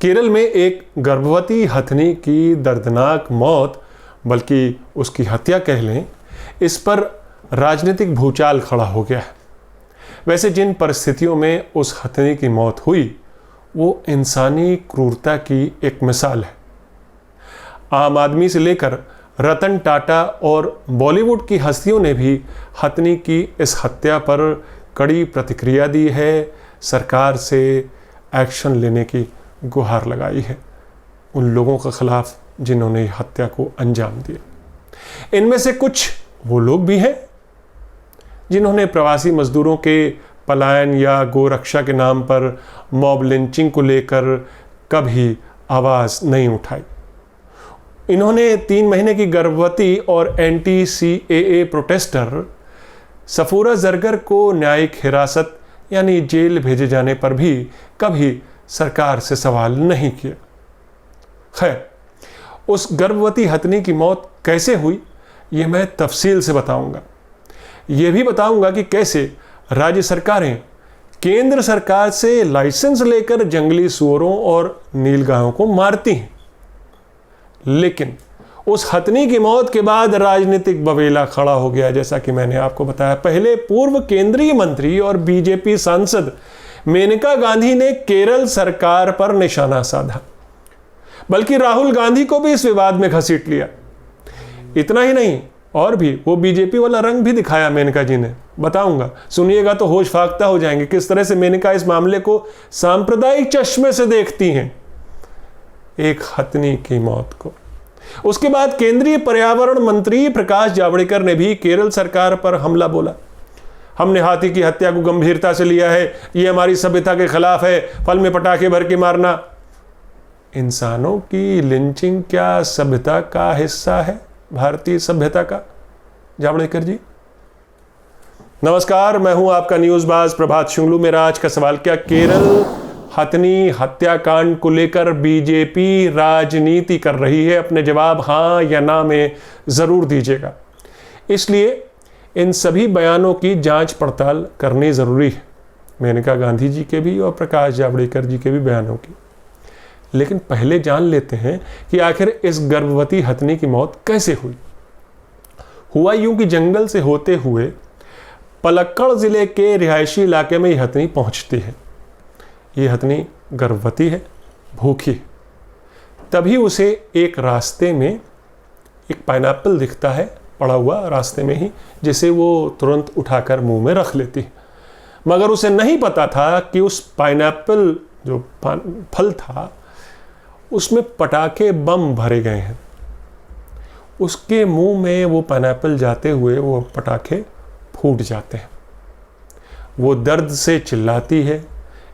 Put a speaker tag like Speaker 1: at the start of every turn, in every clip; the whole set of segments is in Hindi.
Speaker 1: केरल में एक गर्भवती हथनी की दर्दनाक मौत, बल्कि उसकी हत्या कह लें, इस पर राजनीतिक भूचाल खड़ा हो गया है। वैसे जिन परिस्थितियों में उस हथनी की मौत हुई वो इंसानी क्रूरता की एक मिसाल है। आम आदमी से लेकर रतन टाटा और बॉलीवुड की हस्तियों ने भी हथनी की इस हत्या पर कड़ी प्रतिक्रिया दी है, सरकार से एक्शन लेने की गुहार लगाई है उन लोगों के खिलाफ जिन्होंने हत्या को अंजाम दिया। इनमें से कुछ वो लोग भी हैं जिन्होंने प्रवासी मजदूरों के पलायन या गोरक्षा के नाम पर मॉब लिंचिंग को लेकर कभी आवाज़ नहीं उठाई। इन्होंने 3 महीने की गर्भवती और anti CAA protester Safura Zargar को न्यायिक हिरासत यानी जेल भेजे जाने पर भी कभी सरकार से सवाल नहीं किया। खैर, उस गर्भवती हथनी की मौत कैसे हुई ये मैं तफसील से बताऊंगा। ये भी बताऊंगा कि कैसे राज्य सरकारें केंद्र सरकार से लाइसेंस लेकर जंगली सूअरों और नीलगायों को मारती हैं। लेकिन उस हथनी की मौत के बाद राजनीतिक बवेला खड़ा हो गया। जैसा कि मैंने आपको बताया, पहले पूर्व केंद्रीय मंत्री और बीजेपी सांसद मेनका गांधी ने केरल सरकार पर निशाना साधा, बल्कि राहुल गांधी को भी इस विवाद में घसीट लिया। इतना ही नहीं, और भी वो बीजेपी वाला रंग भी दिखाया मेनका जी ने। बताऊंगा, सुनिएगा तो होश फाख्ता हो जाएंगे किस तरह से मेनका इस मामले को सांप्रदायिक चश्मे से देखती हैं, एक हथनी की मौत को। उसके बाद केंद्रीय पर्यावरण मंत्री प्रकाश जावड़ेकर ने भी केरल सरकार पर हमला बोला। हमने हाथी की हत्या को गंभीरता से लिया है, ये हमारी सभ्यता के खिलाफ है, फल में पटाखे भर के मारना। इंसानों की लिंचिंग क्या सभ्यता का हिस्सा है, भारतीय सभ्यता का? जावड़ेकर जी नमस्कार, मैं हूं आपका न्यूज़बाज प्रभात शुंगलू। मेरा आज का सवाल, क्या केरल हथनी हत्याकांड को लेकर बीजेपी राजनीति कर रही है? अपने जवाब हां या ना में जरूर दीजिएगा। इसलिए इन सभी बयानों की जांच पड़ताल करनी जरूरी है, मेनका गांधी जी के भी और प्रकाश जावड़ेकर जी के भी बयानों की। लेकिन पहले जान लेते हैं कि आखिर इस गर्भवती हथनी की मौत कैसे हुई। हुआ यूं कि जंगल से होते हुए पलक्कड़ जिले के रिहायशी इलाके में यह हथनी पहुंचती है। ये हथनी गर्भवती है, भूखी है। तभी उसे एक रास्ते में एक पाइनएप्पल दिखता है पड़ा हुआ रास्ते में ही, जिसे वो तुरंत उठाकर मुंह में रख लेती है। मगर उसे नहीं पता था कि उस पाइनएप्पल जो फल था उसमें पटाखे बम भरे गए हैं। उसके मुंह में वो पाइनएप्पल जाते हुए वो पटाखे फूट जाते हैं। वो दर्द से चिल्लाती है,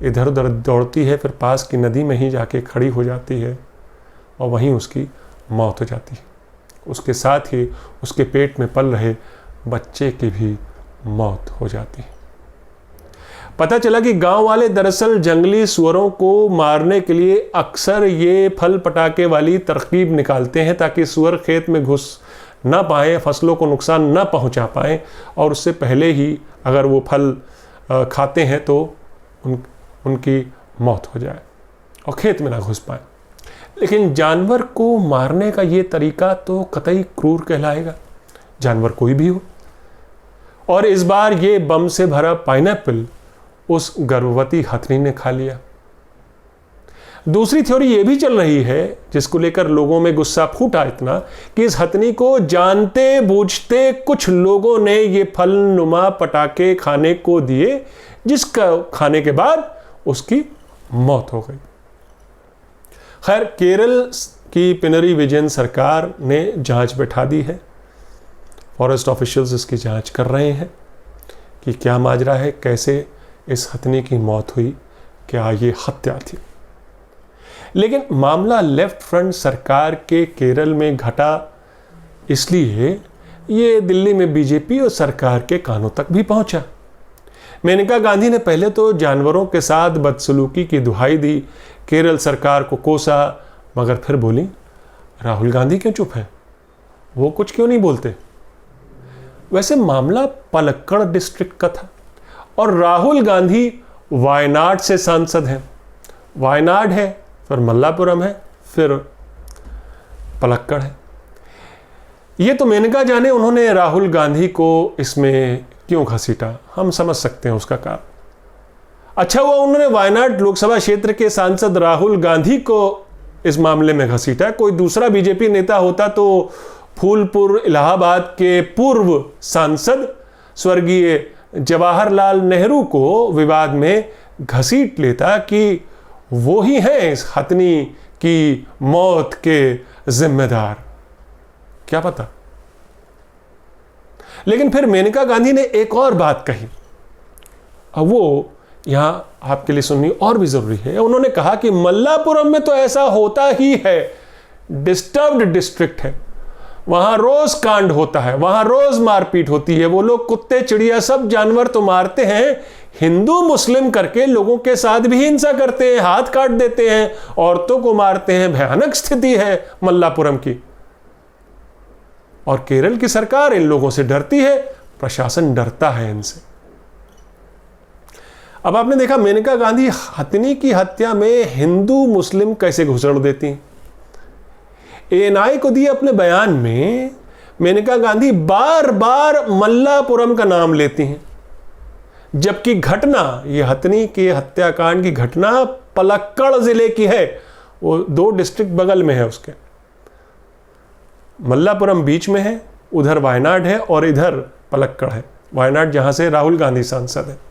Speaker 1: इधर उधर दौड़ती है, फिर पास की नदी में ही जाके खड़ी हो जाती है और वहीं उसकी मौत हो जाती है। उसके साथ ही उसके पेट में पल रहे बच्चे की भी मौत हो जाती है। पता चला कि गांव वाले दरअसल जंगली सुअरों को मारने के लिए अक्सर ये फल पटाखे वाली तरकीब निकालते हैं ताकि सुअर खेत में घुस ना पाए, फसलों को नुकसान ना पहुंचा पाए, और उससे पहले ही अगर वो फल खाते हैं तो उनकी मौत हो जाए और खेत में ना घुस पाए। लेकिन जानवर को मारने का ये तरीका तो कतई क्रूर कहलाएगा, जानवर कोई भी हो। और इस बार ये बम से भरा पाइनएप्पल उस गर्भवती हथनी ने खा लिया। दूसरी थ्योरी ये भी चल रही है, जिसको लेकर लोगों में गुस्सा फूटा इतना कि इस हथनी को जानते बूझते कुछ लोगों ने ये फल नुमा पटाखे खाने को दिए, जिसका खाने के बाद उसकी मौत हो गई। खैर, केरल की पिनरी विजयन सरकार ने जांच बैठा दी है। फॉरेस्ट ऑफिशियल्स इसकी जांच कर रहे हैं कि क्या माजरा है, कैसे इस हथनी की मौत हुई, क्या ये हत्या थी। लेकिन मामला लेफ्ट फ्रंट सरकार के केरल में घटा, इसलिए ये दिल्ली में बीजेपी और सरकार के कानों तक भी पहुंचा। मेनका गांधी ने पहले तो जानवरों के साथ बदसलूकी की दुहाई दी, केरल सरकार को कोसा, मगर फिर बोली राहुल गांधी क्यों चुप हैं, वो कुछ क्यों नहीं बोलते। वैसे मामला पलक्कड़ डिस्ट्रिक्ट का था और राहुल गांधी वायनाड से सांसद हैं। वायनाड है फिर मल्लापुरम है, फिर पलक्कड़ है। ये तो मेनका जाने उन्होंने राहुल गांधी को इसमें क्यों घसीटा, हम समझ सकते हैं उसका कारण। अच्छा हुआ उन्होंने वायनाड लोकसभा क्षेत्र के सांसद राहुल गांधी को इस मामले में घसीटा। कोई दूसरा बीजेपी नेता होता तो फूलपुर इलाहाबाद के पूर्व सांसद स्वर्गीय जवाहरलाल नेहरू को विवाद में घसीट लेता कि वो ही हैं इस हथनी की मौत के जिम्मेदार, क्या पता। लेकिन फिर मेनका गांधी ने एक और बात कही, अब वो यहां आपके लिए सुननी और भी जरूरी है। उन्होंने कहा कि मल्लापुरम में तो ऐसा होता ही है, डिस्टर्ब्ड डिस्ट्रिक्ट है, वहां रोज कांड होता है, वहां रोज मारपीट होती है, वो लोग कुत्ते चिड़िया सब जानवर तो मारते हैं, हिंदू मुस्लिम करके लोगों के साथ भी हिंसा करते हैं, हाथ काट देते हैं, औरतों को मारते हैं, भयानक स्थिति है मल्लापुरम की। और केरल की सरकार इन लोगों से डरती है, प्रशासन डरता है इनसे। अब आपने देखा मेनका गांधी हथनी की हत्या में हिंदू मुस्लिम कैसे घुसड़ देती हैं। एएनआई को दिए अपने बयान में मेनका गांधी बार बार मल्लापुरम का नाम लेती हैं, जबकि घटना, ये हथनी के हत्याकांड की घटना पलक्कड़ जिले की है। वो 2 डिस्ट्रिक्ट बगल में है उसके, मल्लापुरम बीच में है, उधर वायनाड है और इधर पलक्कड़ है, वायनाड जहां से राहुल गांधी सांसद है।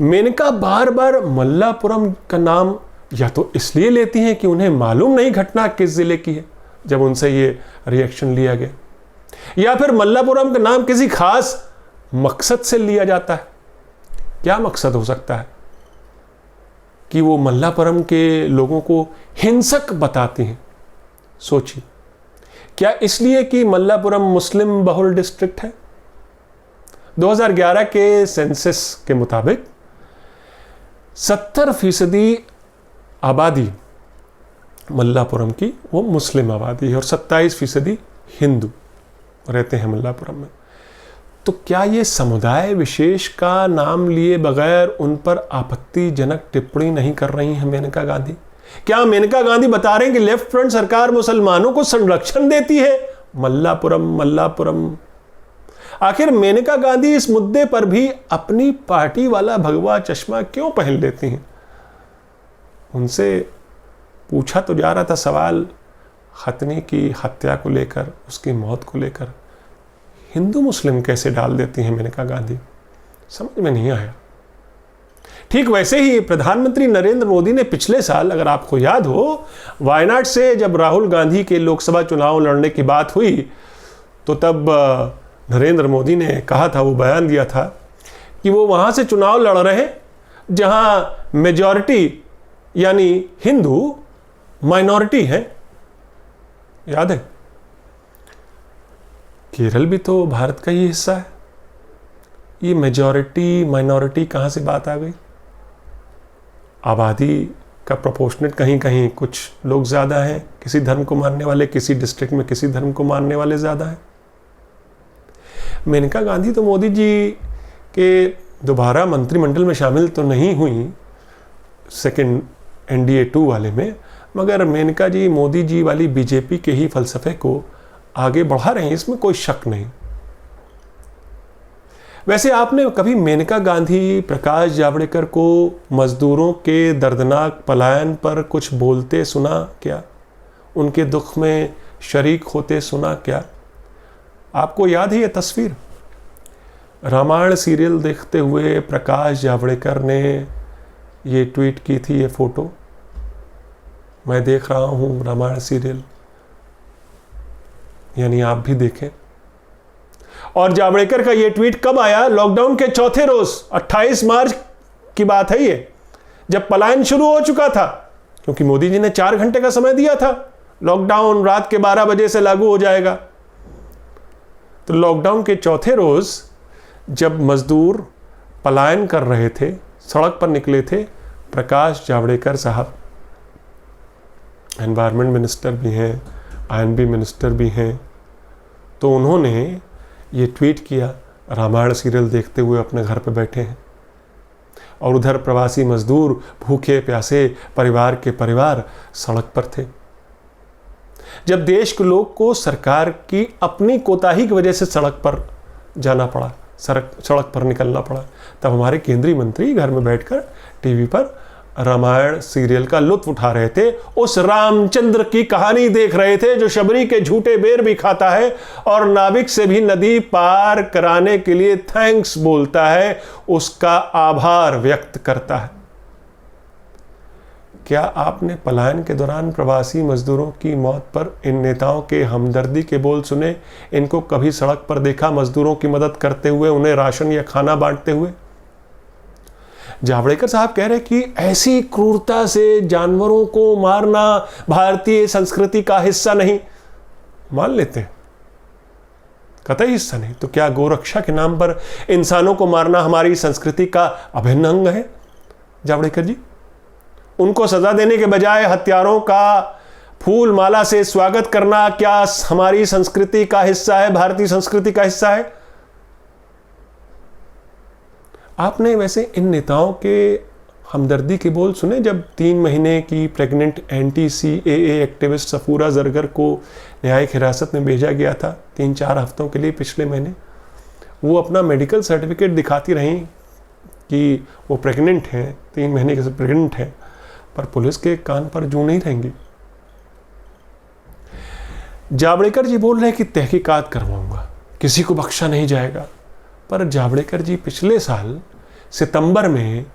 Speaker 1: मेनका बार बार मल्लापुरम का नाम या तो इसलिए लेती हैं कि उन्हें मालूम नहीं घटना किस जिले की है जब उनसे ये रिएक्शन लिया गया, या फिर मल्लापुरम का नाम किसी खास मकसद से लिया जाता है। क्या मकसद हो सकता है कि वो मल्लापुरम के लोगों को हिंसक बताती हैं? सोचिए, क्या इसलिए कि मल्लापुरम मुस्लिम बहुल डिस्ट्रिक्ट है? 2011 के सेंसस के मुताबिक 70% आबादी मल्लापुरम की वो मुस्लिम आबादी है और 27% हिंदू रहते हैं मल्लापुरम में। तो क्या ये समुदाय विशेष का नाम लिए बगैर उन पर आपत्तिजनक टिप्पणी नहीं कर रही हैं मेनका गांधी? क्या मेनका गांधी बता रहे हैं कि लेफ्ट फ्रंट सरकार मुसलमानों को संरक्षण देती है? मल्लापुरम। आखिर मेनका गांधी इस मुद्दे पर भी अपनी पार्टी वाला भगवा चश्मा क्यों पहन लेती हैं? उनसे पूछा तो जा रहा था सवाल हथनी की हत्या को लेकर, उसकी मौत को लेकर, हिंदू मुस्लिम कैसे डाल देती हैं मेनका गांधी? समझ में नहीं आया। ठीक वैसे ही प्रधानमंत्री नरेंद्र मोदी ने पिछले साल, अगर आपको याद हो, वायनाड से जब राहुल गांधी के लोकसभा चुनाव लड़ने की बात हुई तो तब नरेंद्र मोदी ने कहा था, वो बयान दिया था कि वो वहां से चुनाव लड़ रहे हैं जहां मेजॉरिटी यानी हिंदू माइनॉरिटी है। याद है? केरल भी तो भारत का ही हिस्सा है। ये मेजॉरिटी माइनॉरिटी कहां से बात आ गई? आबादी का प्रोपोर्शनेट कहीं कहीं कुछ लोग ज़्यादा हैं, किसी धर्म को मानने वाले, किसी डिस्ट्रिक्ट में किसी धर्म को मानने वाले ज़्यादा हैं। मेनका गांधी तो मोदी जी के दोबारा मंत्रिमंडल में शामिल तो नहीं हुई सेकंड NDA 2 वाले में, मगर मेनका जी मोदी जी वाली बीजेपी के ही फलसफे को आगे बढ़ा रहे हैं, इसमें कोई शक नहीं। वैसे आपने कभी मेनका गांधी, प्रकाश जावड़ेकर को मजदूरों के दर्दनाक पलायन पर कुछ बोलते सुना क्या? उनके दुख में शरीक होते सुना क्या? आपको याद है ये तस्वीर? रामायण सीरियल देखते हुए प्रकाश जावड़ेकर ने ये ट्वीट की थी, ये फोटो, मैं देख रहा हूं रामायण सीरियल, यानी आप भी देखें। और जावड़ेकर का ये ट्वीट कब आया? लॉकडाउन के चौथे रोज, 28 मार्च की बात है ये, जब पलायन शुरू हो चुका था, क्योंकि मोदी जी ने 4 घंटे का समय दिया था, लॉकडाउन रात के 12 बजे से लागू हो जाएगा। तो लॉकडाउन के चौथे रोज जब मजदूर पलायन कर रहे थे, सड़क पर निकले थे, प्रकाश जावड़ेकर साहब एनवायरनमेंट मिनिस्टर भी हैं, INB मिनिस्टर भी हैं, तो उन्होंने ये ट्वीट किया, रामायण सीरियल देखते हुए अपने घर पे बैठे हैं। और उधर प्रवासी मजदूर भूखे प्यासे परिवार के परिवार सड़क पर थे। जब देश के लोग को सरकार की अपनी कोताही की वजह से सड़क पर जाना पड़ा, सड़क पर निकलना पड़ा, तब हमारे केंद्रीय मंत्री घर में बैठकर टीवी पर रामायण सीरियल का लुत्फ उठा रहे थे। उस रामचंद्र की कहानी देख रहे थे जो शबरी के झूठे बेर भी खाता है और नाविक से भी नदी पार कराने के लिए थैंक्स बोलता है, उसका आभार व्यक्त करता है। क्या आपने पलायन के दौरान प्रवासी मजदूरों की मौत पर इन नेताओं के हमदर्दी के बोल सुने? इनको कभी सड़क पर देखा मजदूरों की मदद करते हुए, उन्हें राशन या खाना बांटते हुए? जावड़ेकर साहब कह रहे कि ऐसी क्रूरता से जानवरों को मारना भारतीय संस्कृति का हिस्सा नहीं। मान लेते हैं कतई हिस्सा नहीं, तो क्या गोरक्षा के नाम पर इंसानों को मारना हमारी संस्कृति का अभिन्न अंग है? जावड़ेकर जी, उनको सजा देने के बजाय हत्यारों का फूल माला से स्वागत करना क्या हमारी संस्कृति का हिस्सा है, भारतीय संस्कृति का हिस्सा है? आपने वैसे इन नेताओं के हमदर्दी के बोल सुने जब 3 महीने की प्रेग्नेंट एंटी-CAA एक्टिविस्ट सफूरा जरगर को न्यायिक हिरासत में भेजा गया था 3-4 हफ्तों के लिए पिछले महीने? वो अपना मेडिकल सर्टिफिकेट दिखाती रहीं कि वो प्रेग्नेंट हैं, 3 महीने के प्रेग्नेंट हैं, पर पुलिस के कान पर जूं नहीं रहेंगी। जावड़ेकर जी बोल रहे हैं कि तहकीकात करवाऊंगा, किसी को बख्शा नहीं जाएगा। पर जावड़ेकर जी, पिछले साल सितंबर में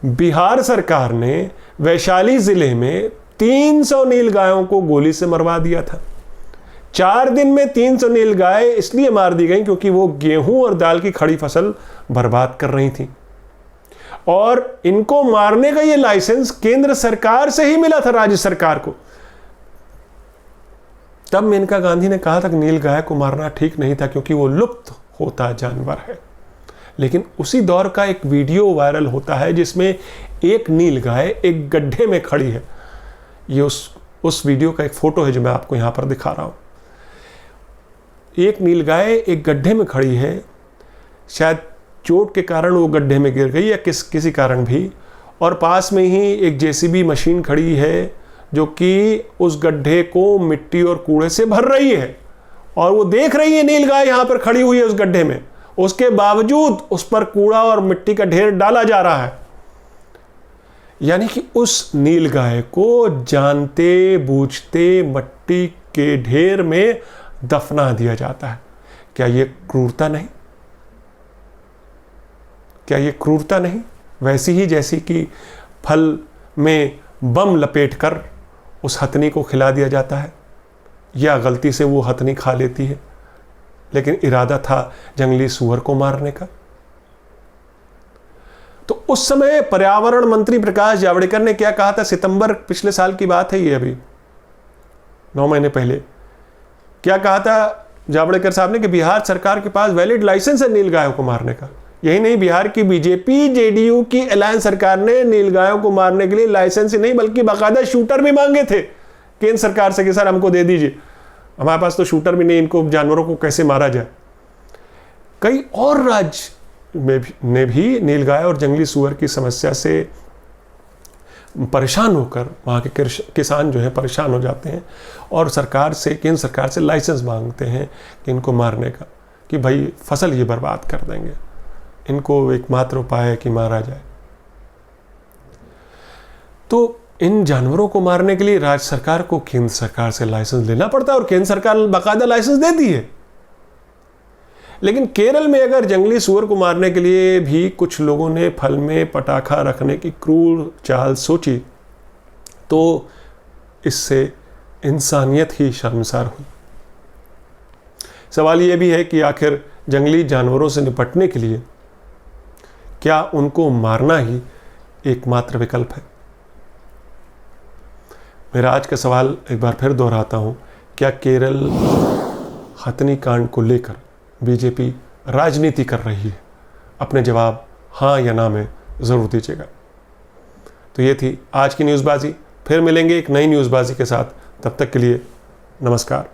Speaker 1: बिहार सरकार ने वैशाली जिले में 300 नीलगायों को गोली से मरवा दिया था। 4 दिन में 300 नीलगाय इसलिए मार दी गई क्योंकि वो गेहूं और दाल की खड़ी फसल बर्बाद कर रही थी, और इनको मारने का ये लाइसेंस केंद्र सरकार से ही मिला था, राज्य सरकार को। तब मेनका गांधी ने कहा था कि नीलगाय को मारना ठीक नहीं था क्योंकि वो लुप्त होता जानवर है। लेकिन उसी दौर का एक वीडियो वायरल होता है जिसमें एक नीलगाय एक गड्ढे में खड़ी है। ये उस वीडियो का एक फोटो है जो मैं आपको यहां पर दिखा रहा हूं। एक नीलगाय एक गड्ढे में खड़ी है, शायद चोट के कारण वो गड्ढे में गिर गई या किसी कारण भी, और पास में ही एक जेसीबी मशीन खड़ी है जो कि उस गड्ढे को मिट्टी और कूड़े से भर रही है, और वो देख रही है नीलगाय यहां पर खड़ी हुई है उस गड्ढे में, उसके बावजूद उस पर कूड़ा और मिट्टी का ढेर डाला जा रहा है। यानी कि उस नीलगाय को जानते बूझते मिट्टी के ढेर में दफना दिया जाता है। क्या यह क्रूरता नहीं? क्या यह क्रूरता नहीं? वैसी ही जैसी कि फल में बम लपेटकर उस हथनी को खिला दिया जाता है, या गलती से वो हथनी खा लेती है लेकिन इरादा था जंगली सूअर को मारने का। तो उस समय पर्यावरण मंत्री प्रकाश जावड़ेकर ने क्या कहा था? सितंबर पिछले साल की बात है, ये अभी 9 महीने पहले। क्या कहा था जावड़ेकर साहब ने कि बिहार सरकार के पास वैलिड लाइसेंस है नीलगायों को मारने का। यही नहीं, बिहार की बीजेपी जेडीयू की अलायंस सरकार ने नीलगायों को मारने के लिए लाइसेंस ही नहीं बल्कि बाकायदा शूटर भी मांगे थे केंद्र सरकार से कि सर हमको दे दीजिए, हमारे पास तो शूटर भी नहीं, इनको जानवरों को कैसे मारा जाए। कई और राज्य में भी नीलगाय और जंगली सुअर की समस्या से परेशान होकर वहाँ के किसान जो है परेशान हो जाते हैं और सरकार से, केंद्र सरकार से लाइसेंस मांगते हैं कि इनको मारने का, कि भाई फसल ये बर्बाद कर देंगे, इनको एकमात्र उपाय है कि मारा जाए। तो इन जानवरों को मारने के लिए राज्य सरकार को केंद्र सरकार से लाइसेंस लेना पड़ता है और केंद्र सरकार बाकायदा लाइसेंस देती है। लेकिन केरल में अगर जंगली सूअर को मारने के लिए भी कुछ लोगों ने फल में पटाखा रखने की क्रूर चाल सोची तो इससे इंसानियत ही शर्मसार हुई। सवाल यह भी है कि आखिर जंगली जानवरों से निपटने के लिए क्या उनको मारना ही एकमात्र विकल्प है? मेरा आज का सवाल एक बार फिर दोहराता हूं, क्या केरल हथनी कांड को लेकर बीजेपी राजनीति कर रही है? अपने जवाब हाँ या ना में ज़रूर दीजिएगा। तो ये थी आज की न्यूज़बाजी। फिर मिलेंगे एक नई न्यूज़बाजी के साथ। तब तक के लिए नमस्कार।